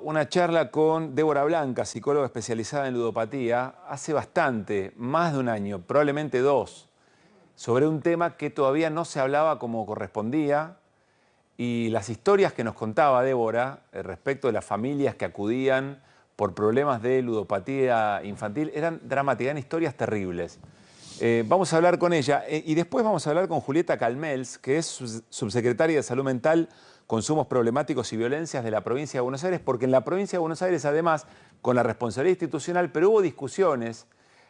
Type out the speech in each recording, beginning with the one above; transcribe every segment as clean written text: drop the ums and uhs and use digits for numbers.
una charla con Débora Blanca, psicóloga especializada en ludopatía, hace bastante, más de un año, probablemente dos, sobre un tema que todavía no se hablaba como correspondía, y las historias que nos contaba Débora respecto de las familias que acudían por problemas de ludopatía infantil eran dramáticas, eran historias terribles. Vamos a hablar con ella y después vamos a hablar con Julieta Calmels, que es subsecretaria de Salud Mental, Consumos Problemáticos y Violencias de la provincia de Buenos Aires, porque en la provincia de Buenos Aires, además, con la responsabilidad institucional, pero hubo discusiones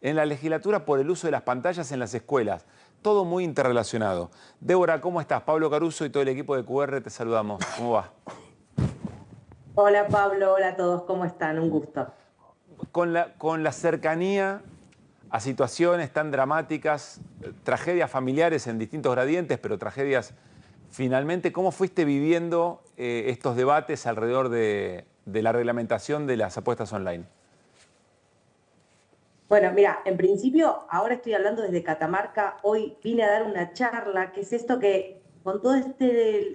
en la legislatura por el uso de las pantallas en las escuelas. Todo muy interrelacionado. Débora, ¿cómo estás? Pablo Caruso y todo el equipo de QR te saludamos. ¿Cómo va? Hola Pablo, hola a todos, ¿cómo están? Un gusto. Con la cercanía a situaciones tan dramáticas, tragedias familiares en distintos gradientes, pero tragedias finalmente, ¿cómo fuiste viviendo estos debates alrededor de la reglamentación de las apuestas online? Bueno, mira, en principio, ahora estoy hablando desde Catamarca. Hoy vine a dar una charla, que es esto que, con todo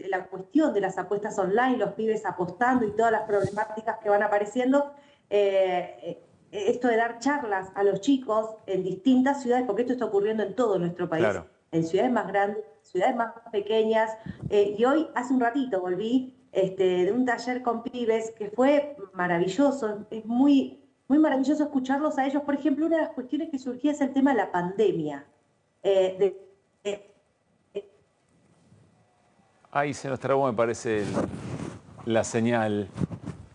la cuestión de las apuestas online, los pibes apostando y todas las problemáticas que van apareciendo, esto de dar charlas a los chicos en distintas ciudades, porque esto está ocurriendo en todo nuestro país, Claro. en ciudades más grandes, ciudades más pequeñas, y hoy, hace un ratito, volví de un taller con pibes que fue maravilloso, es muy maravilloso escucharlos a ellos. Por ejemplo, una de las cuestiones que surgía es el tema de la pandemia. Eh, de, de, Ahí se nos trabó, me parece, la señal.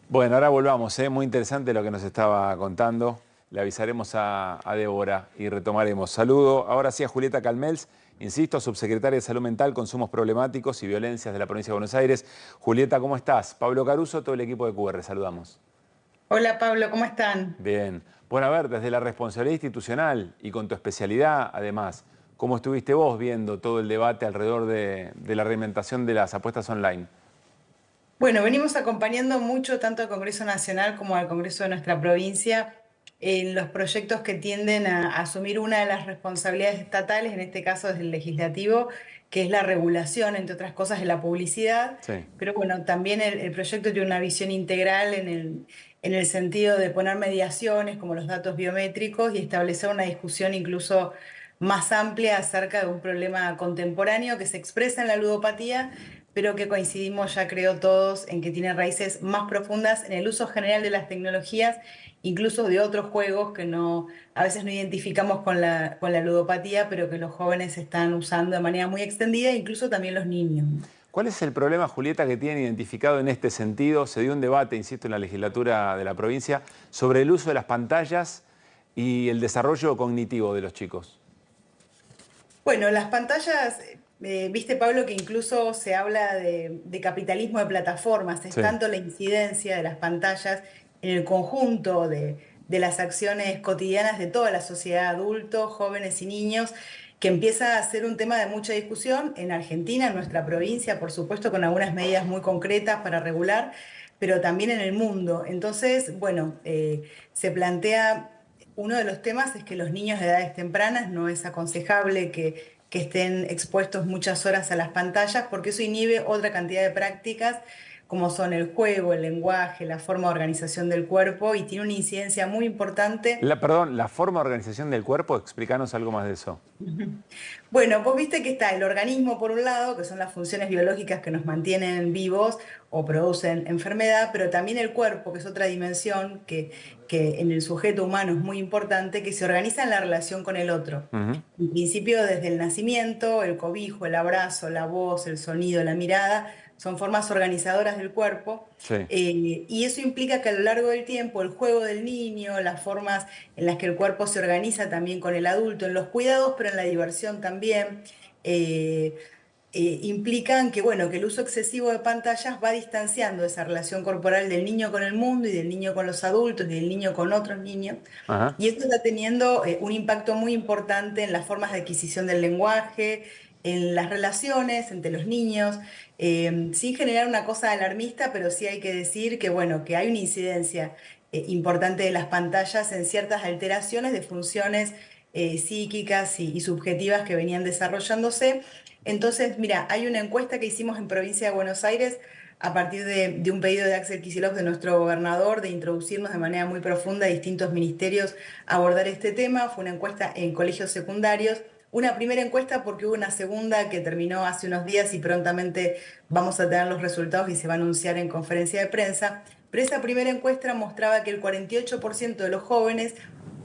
Bueno, ahora volvamos, muy interesante lo que nos estaba contando. Le avisaremos a Débora y retomaremos. Saludo ahora sí a Julieta Calmels, insisto, subsecretaria de Salud Mental, Consumos Problemáticos y Violencias de la provincia de Buenos Aires. Julieta, ¿cómo estás? Pablo Caruso, todo el equipo de QR, saludamos. Hola Pablo, ¿cómo están? Bien. Bueno, a ver, desde la responsabilidad institucional y con tu especialidad, además, ¿cómo estuviste vos viendo todo el debate alrededor de la reglamentación de las apuestas online? Bueno, venimos acompañando mucho tanto al Congreso Nacional como al Congreso de nuestra provincia en los proyectos que tienden a asumir una de las responsabilidades estatales, en este caso desde el legislativo, que es la regulación, entre otras cosas, de la publicidad. Sí. Pero bueno, también el proyecto tiene una visión integral en el sentido de poner mediaciones como los datos biométricos y establecer una discusión incluso más amplia acerca de un problema contemporáneo que se expresa en la ludopatía, pero que coincidimos, ya creo todos, en que tiene raíces más profundas en el uso general de las tecnologías, incluso de otros juegos que a veces no identificamos con la ludopatía, pero que los jóvenes están usando de manera muy extendida, incluso también los niños. ¿Cuál es el problema, Julieta, que tienen identificado en este sentido? Se dio un debate, insisto, en la legislatura de la provincia sobre el uso de las pantallas y el desarrollo cognitivo de los chicos. Bueno, las pantallas, viste Pablo que incluso se habla de capitalismo de plataformas, es Sí. tanto la incidencia de las pantallas en el conjunto de las acciones cotidianas de toda la sociedad, adultos, jóvenes y niños, que empieza a ser un tema de mucha discusión en Argentina, en nuestra provincia, por supuesto, con algunas medidas muy concretas para regular, pero también en el mundo. Entonces, bueno, se plantea. Uno de los temas es que los niños de edades tempranas no es aconsejable que estén expuestos muchas horas a las pantallas porque eso inhibe otra cantidad de prácticas como son el juego, el lenguaje, la forma de organización del cuerpo y tiene una incidencia muy importante. Perdón, la forma de organización del cuerpo, explícanos algo más de eso. Bueno, vos viste que está el organismo por un lado, que son las funciones biológicas que nos mantienen vivos o producen enfermedad, pero también el cuerpo, que es otra dimensión que en el sujeto humano es muy importante, que se organiza en la relación con el otro. Ujú. En principio, desde el nacimiento, el cobijo, el abrazo, la voz, el sonido, la mirada, son formas organizadoras del cuerpo. Sí. Y eso implica que a lo largo del tiempo el juego del niño, las formas en las que el cuerpo se organiza también con el adulto, en los cuidados, pero en la diversión también, eh, implican que, bueno, que el uso excesivo de pantallas va distanciando esa relación corporal del niño con el mundo y del niño con los adultos y del niño con otros niños. Ajá. Y esto está teniendo un impacto muy importante en las formas de adquisición del lenguaje, en las relaciones entre los niños, sin generar una cosa alarmista, pero sí hay que decir que, bueno, que hay una incidencia importante de las pantallas en ciertas alteraciones de funciones psíquicas y subjetivas que venían desarrollándose. Entonces, mira, hay una encuesta que hicimos en Provincia de Buenos Aires a partir de un pedido de Axel Kicillof, de nuestro gobernador, de introducirnos de manera muy profunda a distintos ministerios a abordar este tema. Fue una encuesta en colegios secundarios. Una primera encuesta porque hubo una segunda que terminó hace unos días y prontamente vamos a tener los resultados y se va a anunciar en conferencia de prensa. Pero esa primera encuesta mostraba que el 48% de los jóvenes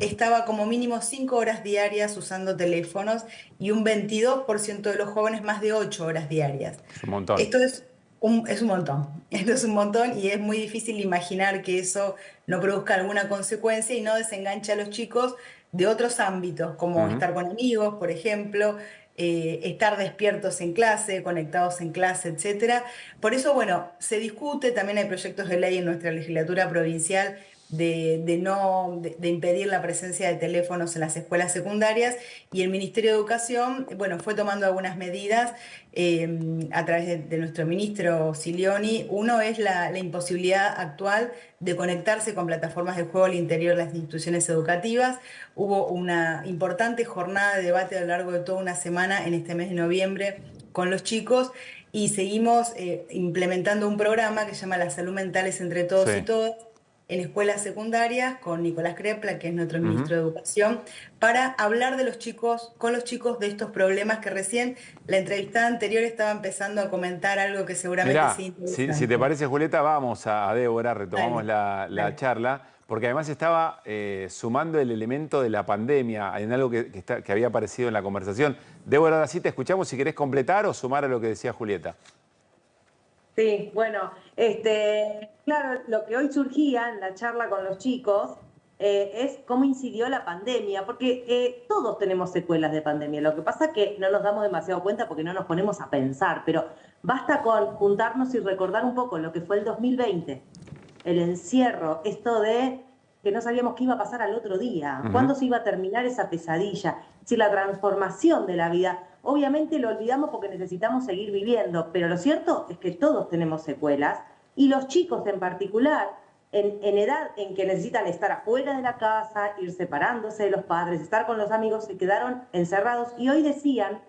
estaba como mínimo 5 horas diarias usando teléfonos y un 22% de los jóvenes más de 8 horas diarias. Es un montón. Esto es un montón, esto es un montón y es muy difícil imaginar que eso no produzca alguna consecuencia y no desenganche a los chicos de otros ámbitos, como estar con amigos, por ejemplo, estar despiertos en clase, conectados en clase, etcétera. Por eso, bueno, se discute, también hay proyectos de ley en nuestra legislatura provincial de impedir la presencia de teléfonos en las escuelas secundarias y el Ministerio de Educación, bueno, fue tomando algunas medidas a través de nuestro ministro Silioni. Uno es la imposibilidad actual de conectarse con plataformas de juego al interior de las instituciones educativas. Hubo una importante jornada de debate a lo largo de toda una semana en este mes de noviembre con los chicos y seguimos implementando un programa que se llama La Salud Mental es entre todos y todas, en escuelas secundarias con Nicolás Crepla, que es nuestro ministro de Educación, para hablar con los chicos de estos problemas que recién la entrevistada anterior estaba empezando a comentar algo que seguramente Mirá, sí interesante. si te parece, Julieta, vamos a Débora, retomamos la charla, porque además estaba sumando el elemento de la pandemia en algo que había aparecido en la conversación. Débora, ahora sí te escuchamos si querés completar o sumar a lo que decía Julieta. Sí, bueno, claro, lo que hoy surgía en la charla con los chicos es cómo incidió la pandemia, porque todos tenemos secuelas de pandemia. Lo que pasa es que no nos damos demasiado cuenta porque no nos ponemos a pensar, pero basta con juntarnos y recordar un poco lo que fue el 2020, el encierro, esto de que no sabíamos qué iba a pasar al otro día, cuándo se iba a terminar esa pesadilla, si la transformación de la vida. Obviamente lo olvidamos porque necesitamos seguir viviendo, pero lo cierto es que todos tenemos secuelas y los chicos en particular, en edad en que necesitan estar afuera de la casa, ir separándose de los padres, estar con los amigos, se quedaron encerrados y hoy decían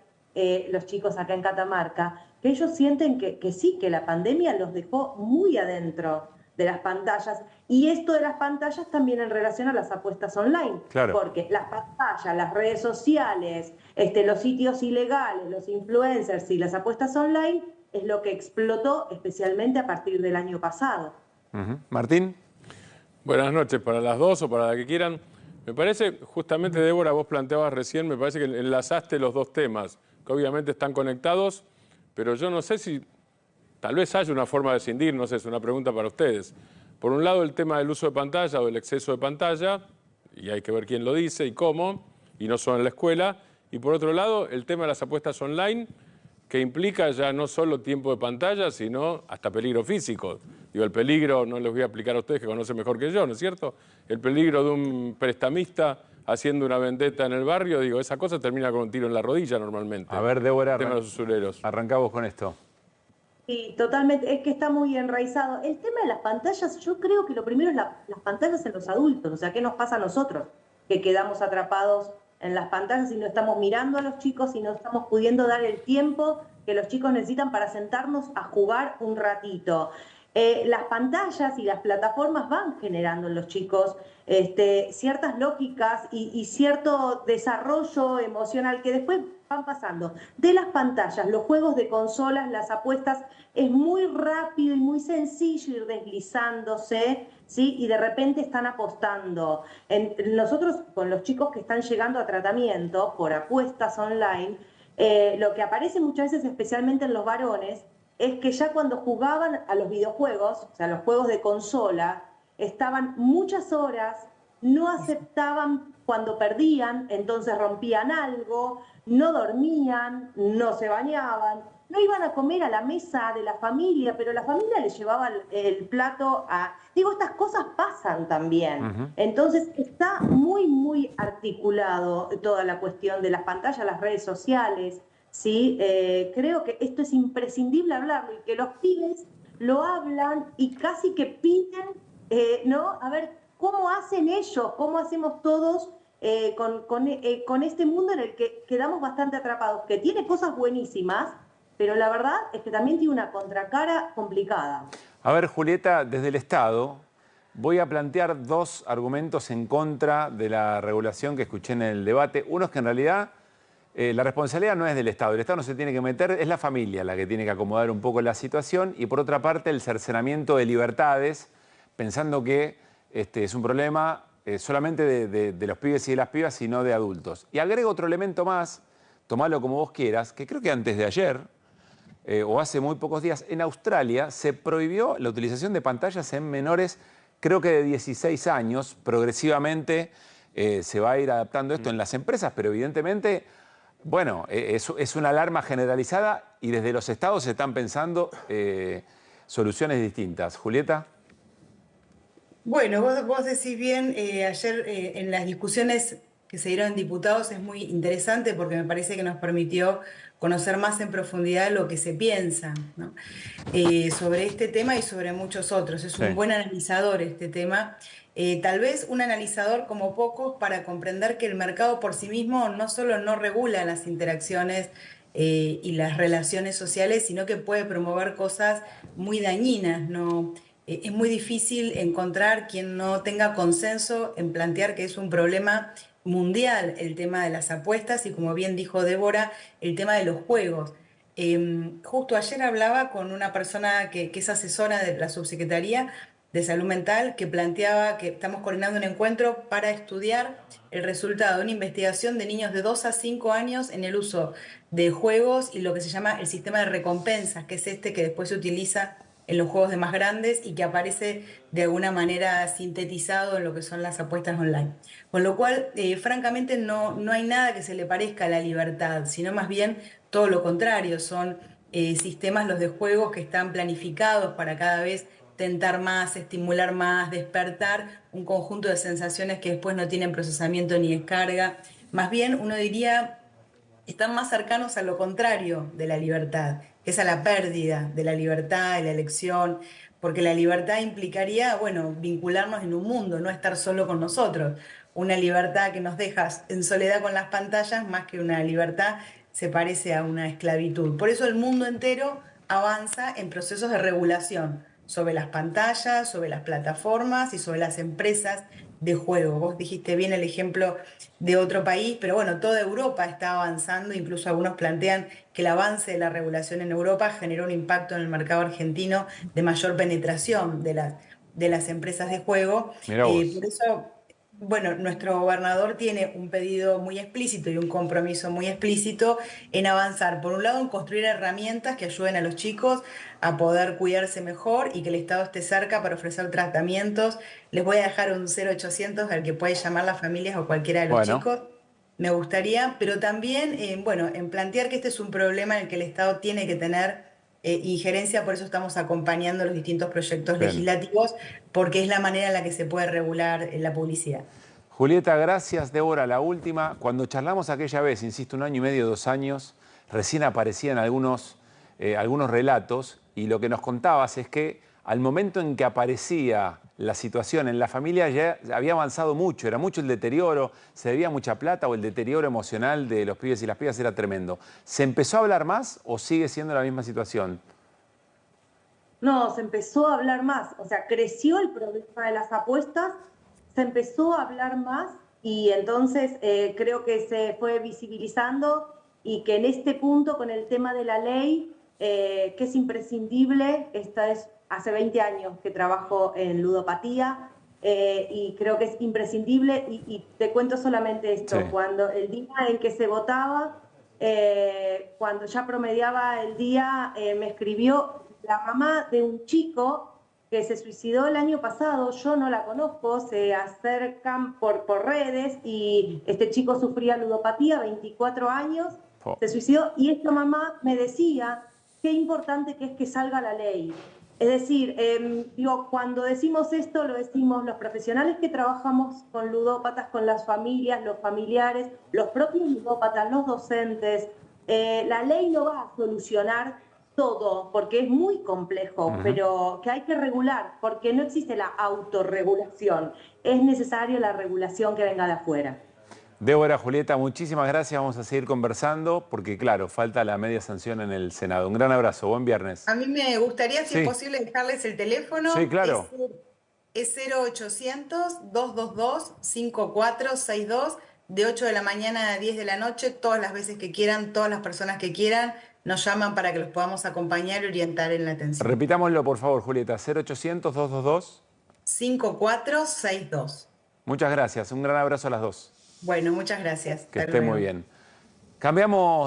los chicos acá en Catamarca que ellos sienten que sí, que la pandemia los dejó muy adentro de las pantallas, y esto de las pantallas también en relación a las apuestas online, porque las pantallas, las redes sociales, los sitios ilegales, los influencers y las apuestas online es lo que explotó especialmente a partir del año pasado. Martín. Buenas noches, para las dos o para la que quieran. Me parece, justamente Débora, vos planteabas recién, me parece que enlazaste los dos temas, que obviamente están conectados, pero yo no sé si tal vez haya una forma de escindir, no sé, es una pregunta para ustedes. Por un lado, el tema del uso de pantalla o del exceso de pantalla, y hay que ver quién lo dice y cómo, y no solo en la escuela. Y por otro lado, el tema de las apuestas online, que implica ya no solo tiempo de pantalla, sino hasta peligro físico. Digo, el peligro, no les voy a explicar a ustedes que conocen mejor que yo, ¿no es cierto? El peligro de un prestamista haciendo una vendetta en el barrio, digo, esa cosa termina con un tiro en la rodilla normalmente. A ver, Débora, el tema de los usureros. Arrancamos con esto. Sí, totalmente, es que está muy enraizado. El tema de las pantallas, yo creo que lo primero es las pantallas en los adultos, o sea, ¿qué nos pasa a nosotros? Que quedamos atrapados en las pantallas y no estamos mirando a los chicos y no estamos pudiendo dar el tiempo que los chicos necesitan para sentarnos a jugar un ratito. Las pantallas y las plataformas van generando en los chicos ciertas lógicas y cierto desarrollo emocional que después van pasando de las pantallas, los juegos de consolas, las apuestas. Es muy rápido y muy sencillo ir deslizándose, ¿sí? Y de repente están apostando. Nosotros, con los chicos que están llegando a tratamiento por apuestas online, lo que aparece muchas veces, especialmente en los varones, es que ya cuando jugaban a los videojuegos, o sea, los juegos de consola, estaban muchas horas, no aceptaban cuando perdían, entonces rompían algo, no dormían, no se bañaban, no iban a comer a la mesa de la familia, pero la familia les llevaba el plato a... Digo, estas cosas pasan también. Entonces está muy, muy articulado toda la cuestión de las pantallas, las redes sociales, ¿sí? Creo que esto es imprescindible hablarlo y que los pibes lo hablan y casi que piden, ¿no? A ver, ¿cómo hacen ellos? ¿Cómo hacemos todos con este mundo en el que quedamos bastante atrapados? Que tiene cosas buenísimas, pero la verdad es que también tiene una contracara complicada. A ver, Julieta, desde el Estado voy a plantear dos argumentos en contra de la regulación que escuché en el debate. Uno es que en realidad la responsabilidad no es del Estado. El Estado no se tiene que meter, es la familia la que tiene que acomodar un poco la situación. Y por otra parte, el cercenamiento de libertades, pensando que es un problema solamente de los pibes y de las pibas, sino de adultos. Y agrego otro elemento más, tomalo como vos quieras, que creo que antes de ayer, o hace muy pocos días, en Australia se prohibió la utilización de pantallas en menores, creo que de 16 años. Progresivamente se va a ir adaptando esto en las empresas, pero evidentemente, bueno, es una alarma generalizada y desde los estados se están pensando soluciones distintas. Julieta. Bueno, vos decís bien, ayer en las discusiones que se dieron en diputados es muy interesante porque me parece que nos permitió conocer más en profundidad lo que se piensa, ¿no? Sobre este tema y sobre muchos otros. Es un buen analizador este tema. Tal vez un analizador como pocos para comprender que el mercado por sí mismo no solo no regula las interacciones y las relaciones sociales, sino que puede promover cosas muy dañinas, ¿no? Es muy difícil encontrar quien no tenga consenso en plantear que es un problema mundial el tema de las apuestas y, como bien dijo Débora, el tema de los juegos. Justo ayer hablaba con una persona que es asesora de la Subsecretaría de Salud Mental, que planteaba que estamos coordinando un encuentro para estudiar el resultado de una investigación de niños de 2 a 5 años en el uso de juegos y lo que se llama el sistema de recompensas, que es este que después se utiliza en los juegos de más grandes y que aparece de alguna manera sintetizado en lo que son las apuestas online. Con lo cual, francamente, no hay nada que se le parezca a la libertad, sino más bien todo lo contrario. Son sistemas los de juegos que están planificados para cada vez tentar más, estimular más, despertar un conjunto de sensaciones que después no tienen procesamiento ni descarga. Más bien, uno diría, están más cercanos a lo contrario de la libertad, que es a la pérdida de la libertad, de la elección, porque la libertad implicaría, bueno, vincularnos en un mundo, no estar solo con nosotros. Una libertad que nos deja en soledad con las pantallas, más que una libertad, se parece a una esclavitud. Por eso el mundo entero avanza en procesos de regulación sobre las pantallas, sobre las plataformas y sobre las empresas de juego. Vos dijiste bien el ejemplo de otro país, pero bueno, toda Europa está avanzando, incluso algunos plantean que el avance de la regulación en Europa generó un impacto en el mercado argentino de mayor penetración de las empresas de juego. Mirá vos. Por eso, bueno, nuestro gobernador tiene un pedido muy explícito y un compromiso muy explícito en avanzar, por un lado, en construir herramientas que ayuden a los chicos a poder cuidarse mejor y que el Estado esté cerca para ofrecer tratamientos. Les voy a dejar un 0800 al que puede llamar las familias o cualquiera de los chicos. Me gustaría, pero también, bueno, en plantear que este es un problema en el que el Estado tiene que tener injerencia, por eso estamos acompañando los distintos proyectos legislativos, porque es la manera en la que se puede regular la publicidad. Julieta, gracias. Débora, la última. Cuando charlamos aquella vez, insisto, 1 año y medio, 2 años, recién aparecían algunos relatos y lo que nos contabas es que al momento en que aparecía la situación en la familia ya había avanzado mucho, era mucho el deterioro, se debía mucha plata o el deterioro emocional de los pibes y las pibas era tremendo. ¿Se empezó a hablar más o sigue siendo la misma situación? No, se empezó a hablar más, o sea, creció el problema de las apuestas, se empezó a hablar más y entonces creo que se fue visibilizando y que en este punto con el tema de la ley, que es imprescindible, esta es hace 20 años que trabajo en ludopatía y creo que es imprescindible y te cuento solamente esto, cuando el día en que se votaba, cuando ya promediaba el día, me escribió la mamá de un chico que se suicidó el año pasado, yo no la conozco, se acercan por redes y este chico sufría ludopatía, 24 años, se suicidó y esta mamá me decía qué importante que es que salga la ley. Es decir, digo, cuando decimos esto, lo decimos los profesionales que trabajamos con ludópatas, con las familias, los familiares, los propios ludópatas, los docentes. La ley no va a solucionar todo, porque es muy complejo, pero que hay que regular, porque no existe la autorregulación. Es necesaria la regulación que venga de afuera. Débora, Julieta, muchísimas gracias. Vamos a seguir conversando porque, claro, falta la media sanción en el Senado. Un gran abrazo. Buen viernes. A mí me gustaría, si Sí. es posible, dejarles el teléfono. Sí, claro. Es 0800-222-5462, de 8 de la mañana a 10 de la noche, todas las veces que quieran, todas las personas que quieran, nos llaman para que los podamos acompañar y orientar en la atención. Repitámoslo, por favor, Julieta. 0800-222. 5462. Muchas gracias. Un gran abrazo a las dos. Bueno, muchas gracias. Que Hasta esté muy luego. bien. Cambiamos.